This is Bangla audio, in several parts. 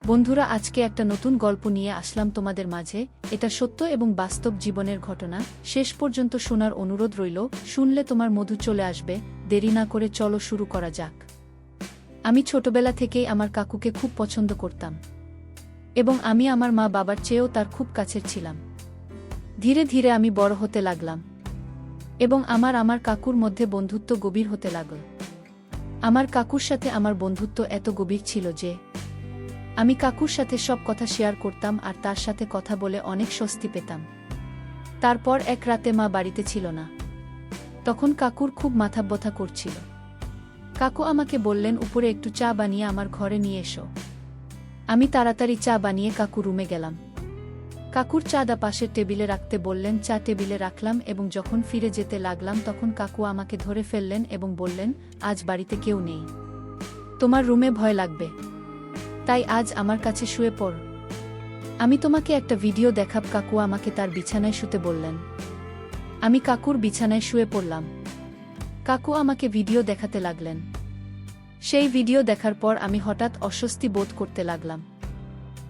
বন্ধুরা, আজকে একটা নতুন গল্প নিয়ে আসলাম তোমাদের মাঝে। এটা সত্য এবং বাস্তব জীবনের ঘটনা। শেষ পর্যন্ত শোনার অনুরোধ রইল। শুনলে তোমার মধু চলে আসবে। দেরি না করে চলো শুরু করা যাক। আমি ছোটবেলা থেকেই আমার কাকুকে খুব পছন্দ করতাম এবং আমি আমার মা বাবার চেয়েও তার খুব কাছের ছিলাম। ধীরে ধীরে আমি বড় হতে লাগলাম এবং আমার কাকুর মধ্যে বন্ধুত্ব গভীর হতে লাগল। আমার কাকুর সাথে আমার বন্ধুত্ব এত গভীর ছিল যে আমি কাকুর সাথে সব কথা শেয়ার করতাম আর তার সাথে কথা বলে অনেক স্বস্তি পেতাম। তারপর এক রাতে মা বাড়িতে ছিল না। তখন কাকুর খুব মাথা ব্যথা করছিল। কাকু আমাকে বললেন, উপরে একটু চা বানিয়ে আমার ঘরে নিয়ে এসো। আমি তাড়াতাড়ি চা বানিয়ে কাকুর রুমে গেলাম। কাকুর চাটা পাশের টেবিলে রাখতে বললেন। চা টেবিলে রাখলাম এবং যখন ফিরে যেতে লাগলাম তখন কাকু আমাকে ধরে ফেললেন এবং বললেন, আজ বাড়িতে কেউ নেই, তোমার রুমে ভয় লাগবে, তাই আজ আমার কাছে শুয়ে পড়। আমি তোমাকে একটা ভিডিও দেখাব। কাকু আমাকে তার বিছানায় শুতে বললেন। আমি কাকুর বিছানায় শুয়ে পড়লাম। কাকু আমাকে ভিডিও দেখাতে লাগলেন। সেই ভিডিও দেখার পর আমি হঠাৎ অস্বস্তি বোধ করতে লাগলাম।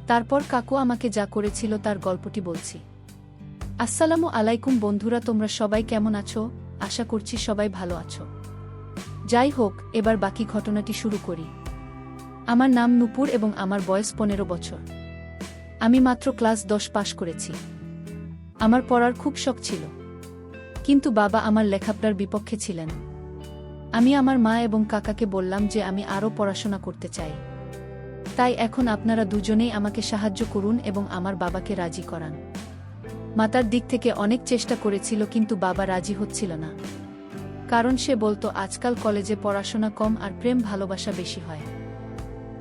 তারপর কাকু আমাকে যা করেছিল তার গল্পটি বলছি। আসসালামু আলাইকুম বন্ধুরা, তোমরা সবাই কেমন আছো? আশা করছি সবাই ভালো আছো। যাই হোক, এবার বাকি ঘটনাটি শুরু করি। আমার নাম নূপুর এবং আমার বয়স 15 বছর। আমি মাত্র ক্লাস 10 পাশ করেছি। আমার পড়ার খুব শখ ছিল, কিন্তু বাবা আমার লেখাপড়ার বিপক্ষে ছিলেন। আমি আমার মা এবং কাকাকে বললাম যে আমি আরও পড়াশোনা করতে চাই। তাই এখন আপনারা দুজনেই আমাকে সাহায্য করুন এবং আমার বাবাকে রাজি করান। মাতার দিক থেকে অনেক চেষ্টা করেছিল, কিন্তু বাবা রাজি হচ্ছিল না। কারণ সে বলতো আজকাল কলেজে পড়াশোনা কম আর প্রেম ভালোবাসা বেশি হয়।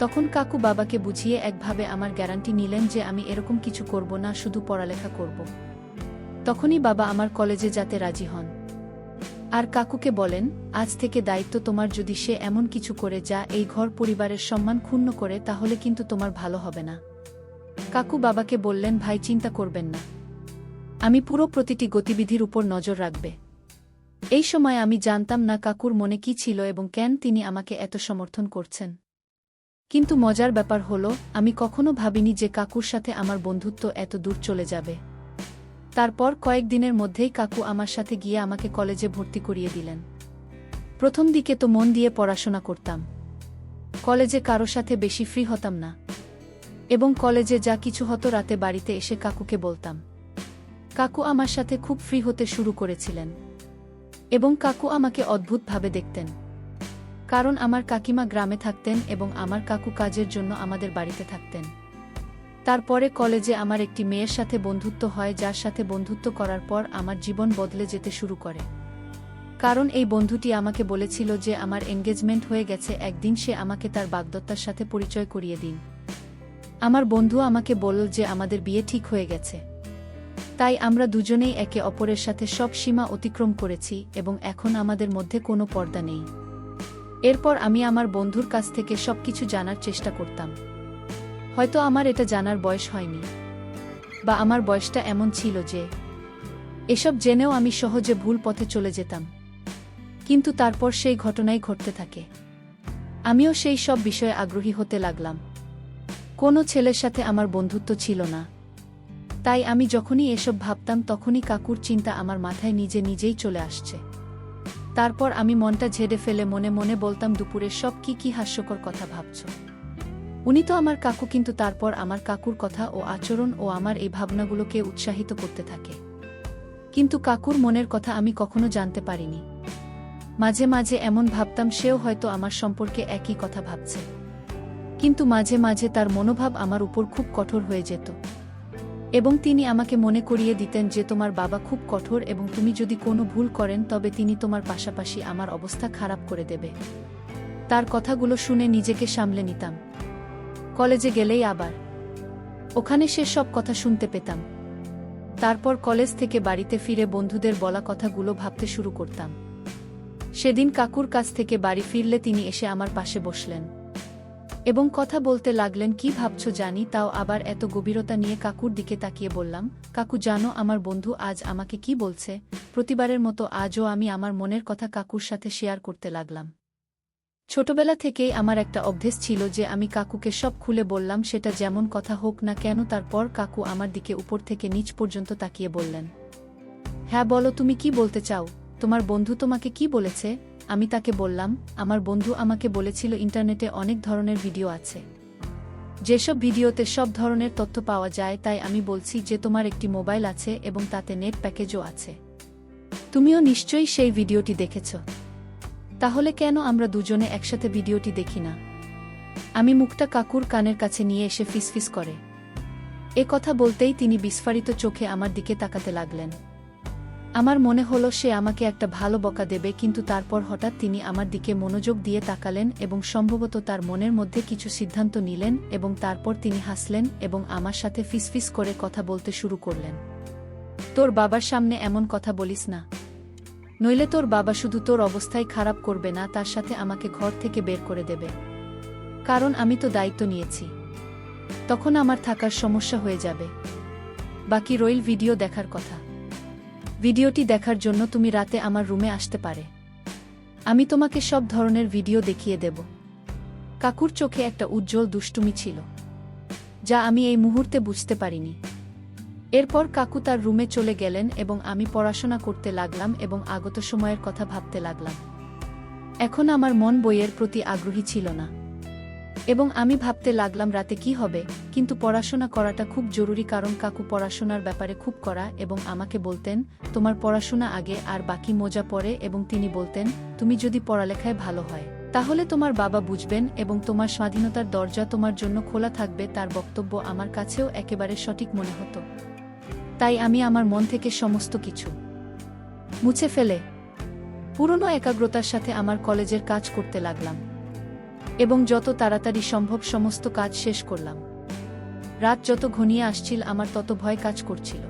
তখন কাকু বাবাকে বুঝিয়ে একভাবে আমার গ্যারান্টি নিলেন যে আমি এরকম কিছু করব না, শুধু পড়ালেখা করব। তখনই বাবা আমার কলেজে যেতে রাজি হন। আর কাকুকে বলেন, আজ থেকে দায়িত্ব তোমার। যদি সে এমন কিছু করে যা এই ঘর পরিবারের সম্মান ক্ষুণ্ণ করে, তাহলে কিন্তু তোমার ভালো হবে না। কাকু বাবাকে বললেন, ভাই চিন্তা করবেন না, আমি পুরো প্রতিটি গতিবিধির উপর নজর রাখবে। এই সময় আমি জানতাম না কাকুর মনে কি ছিল এবং কেন তিনি আমাকে এত সমর্থন করছেন। কিন্তু মজার ব্যাপার হলো, আমি কখনো ভাবিনি যে কাকুর সাথে আমার বন্ধুত্ব এত দূর চলে যাবে। তারপর কয়েকদিনের মধ্যেই কাকু আমার সাথে গিয়ে আমাকে কলেজে ভর্তি করিয়ে দিলেন। প্রথম দিকে তো মন দিয়ে পড়াশোনা করতাম। কলেজে কারো সাথে বেশি ফ্রি হতাম না এবং কলেজে যা কিছু হতো রাতে বাড়িতে এসে কাকুকে বলতাম। কাকু আমার সাথে খুব ফ্রি হতে শুরু করেছিলেন এবং কাকু আমাকে অদ্ভুতভাবে দেখতেন। কারণ আমার কাকিমা গ্রামে থাকতেন এবং আমার কাকু কাজের জন্য আমাদের বাড়িতে থাকতেন। তারপরে কলেজে আমার একটি মেয়ের সাথে বন্ধুত্ব হয়, যার সাথে বন্ধুত্ব করার পর আমার জীবন বদলে যেতে শুরু করে। কারণ এই বন্ধুটি আমাকে বলেছিল যে আমার এনগেজমেন্ট হয়ে গেছে। একদিন সে আমাকে তার বাগদত্তার সাথে পরিচয় করিয়ে দিন। আমার বন্ধু আমাকে বলল যে আমাদের বিয়ে ঠিক হয়ে গেছে। তাই আমরা দুজনেই একে অপরের সাথে সব সীমা অতিক্রম করেছি এবং এখন আমাদের মধ্যে কোনো পর্দা নেই। এরপর আমি আমার বন্ধুর কাছ থেকে সবকিছু জানার চেষ্টা করতাম। হয়তো আমার এটা জানার বয়স হয়নি, বা আমার বয়সটা এমন ছিল যে এসব জেনেও আমি সহজে ভুল পথে চলে যেতাম। কিন্তু তারপর সেই ঘটনাই ঘটতে থাকে। আমিও সেই সব বিষয়ে আগ্রহী হতে লাগলাম। কোনো ছেলের সাথে আমার বন্ধুত্ব ছিল না। তাই আমি যখনই এসব ভাবতাম তখনই কাকুর চিন্তা আমার মাথায় নিজে নিজেই চলে আসছে। তারপর আমি মনটা ঝেড়ে ফেলে মনে মনে বলতাম, দুপুরে সব কি হাস্যকর কথা ভাবছ। উনি তো আমার কাকু। কিন্তু তারপর আমার কাকুর কথা ও আচরণ ও আমার এই ভাবনাগুলোকে উৎসাহিত করতে থাকে। কিন্তু কাকুর মনের কথা আমি কখনো জানতে পারিনি। মাঝে মাঝে এমন ভাবতাম সেও হয়তো আমার সম্পর্কে একই কথা ভাবছে। কিন্তু মাঝে মাঝে তার মনোভাব আমার উপর খুব কঠোর হয়ে যেত এবং তিনি আমাকে মনে করিয়ে দিতেন যে তোমার বাবা খুব কঠোর এবং তুমি যদি কোনো ভুল করেন তবে তিনি তোমার পাশাপাশি আমার অবস্থা খারাপ করে দেবে। তার কথাগুলো শুনে নিজেকে সামলে নিতাম। কলেজে গেলেই আবার ওখানে সে সব কথা শুনতে পেতাম। তারপর কলেজ থেকে বাড়িতে ফিরে বন্ধুদের বলা কথাগুলো ভাবতে শুরু করতাম। সেদিন কাকুর কাছ থেকে বাড়ি ফিরলে তিনি এসে আমার পাশে বসলেন এবং কথা বলতে লাগলেন। কি ভাবছো জানি, তাও আবার এত গভীরতা নিয়ে। কাকুর দিকে তাকিয়ে বললাম, কাকু জানো আমার বন্ধু আজ আমাকে কি বলছে? প্রতিবারের মতো আজও আমি আমার মনের কথা কাকুর সাথে শেয়ার করতে লাগলাম। ছোটবেলা থেকেই আমার একটা অভ্যেস ছিল যে আমি কাকুকে সব খুলে বললাম, সেটা যেমন কথা হোক না কেন। তারপর কাকু আমার দিকে উপর থেকে নিচ পর্যন্ত তাকিয়ে বললেন, হ্যাঁ বলো, তুমি কি বলতে চাও? তোমার বন্ধু তোমাকে কি বলেছে? আমি তাকে বললাম, আমার বন্ধু আমাকে বলেছিল ইন্টারনেটে অনেক ধরনের ভিডিও আছে, যেসব ভিডিওতে সব ধরনের তথ্য পাওয়া যায়। তাই আমি বলছি যে তোমার একটি মোবাইল আছে এবং তাতে নেট প্যাকেজও আছে। তুমিও নিশ্চয়ই সেই ভিডিওটি দেখেছ। তাহলে কেন আমরা দুজনে একসাথে ভিডিওটি দেখি না? আমি মুখটা কাকুর কানের কাছে নিয়ে এসে ফিসফিস করে এ কথা বলতেই তিনি বিস্ফারিত চোখে আমার দিকে তাকাতে লাগলেন। আমার মনে হলো সে আমাকে একটা ভালো বকা দেবে, কিন্তু তারপর হঠাৎ তিনি আমার দিকে মনোযোগ দিয়ে তাকালেন এবং সম্ভবত তার মনের মধ্যে কিছু সিদ্ধান্ত নিলেন এবং তারপর তিনি হাসলেন এবং আমার সাথে ফিসফিস করে কথা বলতে শুরু করলেন। তোর বাবার সামনে এমন কথা বলিস না, নইলে তোর বাবা শুধু তোর অবস্থাই খারাপ করবে না, তার সাথে আমাকে ঘর থেকে বের করে দেবে। কারণ আমি তো দায়িত্ব নিয়েছি, তখন আমার থাকার সমস্যা হয়ে যাবে। বাকি রইল ভিডিও দেখার কথা। ভিডিওটি দেখার জন্য তুমি রাতে আমার রুমে আসতে পারে। আমি তোমাকে সব ধরনের ভিডিও দেখিয়ে দেব। কাকুর চোখে একটা উজ্জ্বল দুষ্টুমি ছিল, যা আমি এই মুহূর্তে বুঝতে পারিনি। এরপর কাকু তার রুমে চলে গেলেন এবং আমি পড়াশোনা করতে লাগলাম এবং আগত সময়ের কথা ভাবতে লাগলাম। এখন আমার মন বইয়ের প্রতি আগ্রহী ছিল না এবং আমি ভাবতে লাগলাম রাতে কি হবে। কিন্তু পড়াশোনা করাটা খুব জরুরি, কারণ কাকু পড়াশোনার ব্যাপারে খুব কড়া এবং আমাকে বলতেন, তোমার পড়াশোনা আগে আর বাকি মজা পড়ে। এবং তিনি বলতেন, তুমি যদি পড়ালেখায় ভালো হয় তাহলে তোমার বাবা বুঝবেন এবং তোমার স্বাধীনতার দরজা তোমার জন্য খোলা থাকবে। তার বক্তব্য আমার কাছেও একেবারে সঠিক মনে হতো। তাই আমি আমার মন থেকে সমস্ত কিছু মুছে ফেলে পুরনো একাগ্রতার সাথে আমার কলেজের কাজ করতে লাগলাম এবং যত তাড়াতাড়ি সম্ভব সমস্ত কাজ শেষ করলাম। রাত যত ঘনিয়ে আসছিল আমার তত ভয় কাজ করছিল।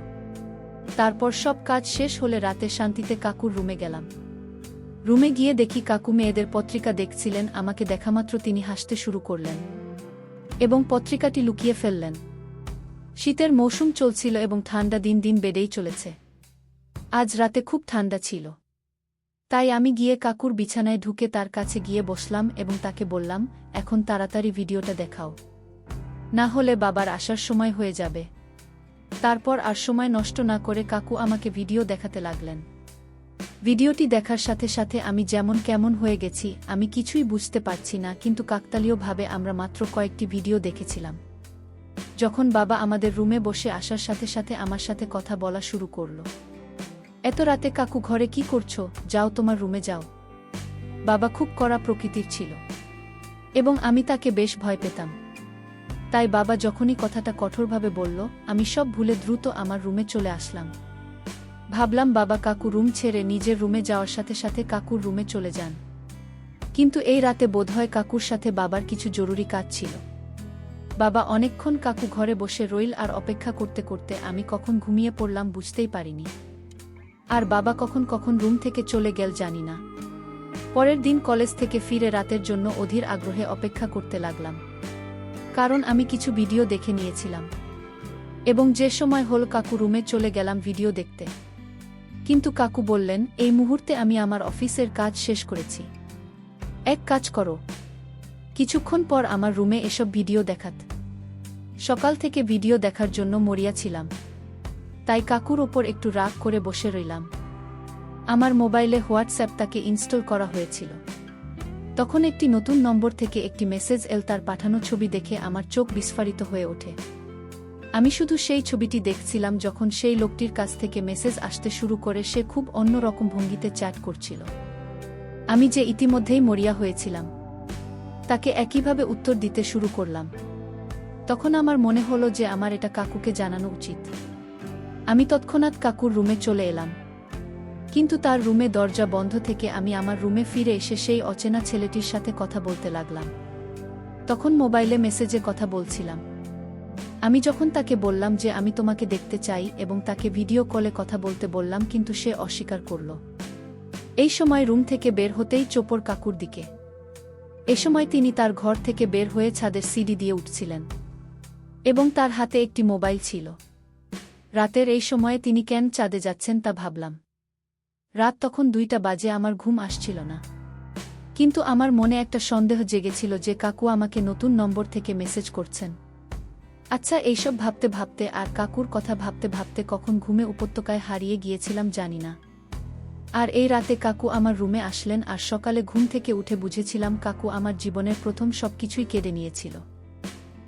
তারপর সব কাজ শেষ হলে রাতে শান্তিতে কাকুর রুমে গেলাম। রুমে গিয়ে দেখি কাকু মেয়েদের পত্রিকা দেখছিলেন। আমাকে দেখামাত্র তিনি হাসতে শুরু করলেন এবং পত্রিকাটি লুকিয়ে ফেললেন। শীতের মৌসুম চলছিল এবং ঠান্ডা দিন দিন বেড়েই চলেছে। আজ রাতে খুব ঠান্ডা ছিল, তাই আমি গিয়ে কাকুর বিছানায় ঢুকে তার কাছে গিয়ে বসলাম এবং তাকে বললাম, এখন তাড়াতাড়ি ভিডিওটা দেখাও, না হলে বাবার আসার সময় হয়ে যাবে। তারপর আর সময় নষ্ট না করে কাকু আমাকে ভিডিও দেখাতে লাগলেন। ভিডিওটি দেখার সাথে সাথে আমি যেমন কেমন হয়ে গেছি, আমি কিছুই বুঝতে পারছি না। কিন্তু কাকতালীয়ভাবে আমরা মাত্র কয়েকটি ভিডিও দেখেছিলাম। যখন বাবা আমাদের রুমে বসে আসার সাথে সাথে আমার সাথে কথা বলা শুরু করল। এত রাতে কাকু ঘরে কি করছো? যাও, তোমার রুমে যাও। বাবা খুব কড়া প্রকৃতির ছিল এবং আমি তাকে বেশ ভয় পেতাম। তাই বাবা যখনই কথাটা কঠোরভাবে বলল, আমি সব ভুলে দ্রুত আমার রুমে চলে আসলাম। ভাবলাম বাবা কাকু রুম ছেড়ে নিজের রুমে যাওয়ার সাথে সাথে কাকুর রুমে চলে যান। কিন্তু এই রাতে বোধহয় কাকুর সাথে বাবার কিছু জরুরি কাজ ছিল। বাবা অনেকক্ষণ কাকু ঘরে বসে রইল আর অপেক্ষা করতে করতে আমি কখন ঘুমিয়ে পড়লাম বুঝতেই পারিনি। আর বাবা কখন কখন রুম থেকে চলে গেল জানি না। পরের দিন কলেজ থেকে ফিরে রাতের জন্য অধীর আগ্রহে অপেক্ষা করতে লাগলাম, কারণ আমি কিছু ভিডিও দেখে নিয়েছিলাম এবং যে সময় হল কাকু রুমে চলে গেলাম ভিডিও দেখতে। কিন্তু কাকু বললেন, এই মুহূর্তে আমি আমার অফিসের কাজ শেষ করেছি। এক কাজ করো, কিছুক্ষণ পর আমার রুমে এসব ভিডিও দেখাত। সকাল থেকে ভিডিও দেখার জন্য মরিয়া ছিলাম, তাই কাকুর ওপর একটু রাগ করে বসে রইলাম। আমার মোবাইলে হোয়াটসঅ্যাপ তাকে ইনস্টল করা হয়েছিল। তখন একটি নতুন নম্বর থেকে একটি মেসেজ এল। তার পাঠানো ছবি দেখে আমার চোখ বিস্ফারিত হয়ে ওঠে। আমি শুধু সেই ছবিটি দেখছিলাম যখন সেই লোকটির কাছ থেকে মেসেজ আসতে শুরু করে। সে খুব অন্যরকম ভঙ্গিতে চ্যাট করছিল। আমি যে ইতিমধ্যেই মরিয়া হয়েছিলাম, তাকে একইভাবে উত্তর দিতে শুরু করলাম। তখন আমার মনে হলো যে আমার এটা কাকুকে জানানো উচিত। আমি তৎক্ষণাৎ কাকুর রুমে চলে এলাম, কিন্তু তার রুমে দরজা বন্ধ থেকে আমি আমার রুমে ফিরে এসে সেই অচেনা ছেলেটির সাথে কথা বলতে লাগলাম। তখন মোবাইলে মেসেজে কথা বলছিলাম। আমি যখন তাকে বললাম যে আমি তোমাকে দেখতে চাই এবং তাকে ভিডিও কলে কথা বলতে বললাম, কিন্তু সে অস্বীকার করল। এই সময় রুম থেকে বের হতেই চোপড় কাকুর দিকে। এ সময় তিনি তার ঘর থেকে বের হয়ে ছাদের সিঁড়ি দিয়ে উঠছিলেন এবং তার হাতে একটি মোবাইল ছিল। রাতের এই সময়ে তিনি কেন চাঁদে যাচ্ছেন তা ভাবলাম। রাত তখন 2টা বাজে, আমার ঘুম আসছিল না। কিন্তু আমার মনে একটা সন্দেহ জেগেছিল যে কাকু আমাকে নতুন নম্বর থেকে মেসেজ করছেন। আচ্ছা, এইসব ভাবতে ভাবতে আর কাকুর কথা ভাবতে ভাবতে কখন ঘুমে উপত্যকায় হারিয়ে গিয়েছিলাম জানি না। আর এই রাতে কাকু আমার রুমে আসলেন, আর সকালে ঘুম থেকে উঠে বুঝেছিলাম কাকু আমার জীবনের প্রথম সবকিছুই কেড়ে নিয়েছিল।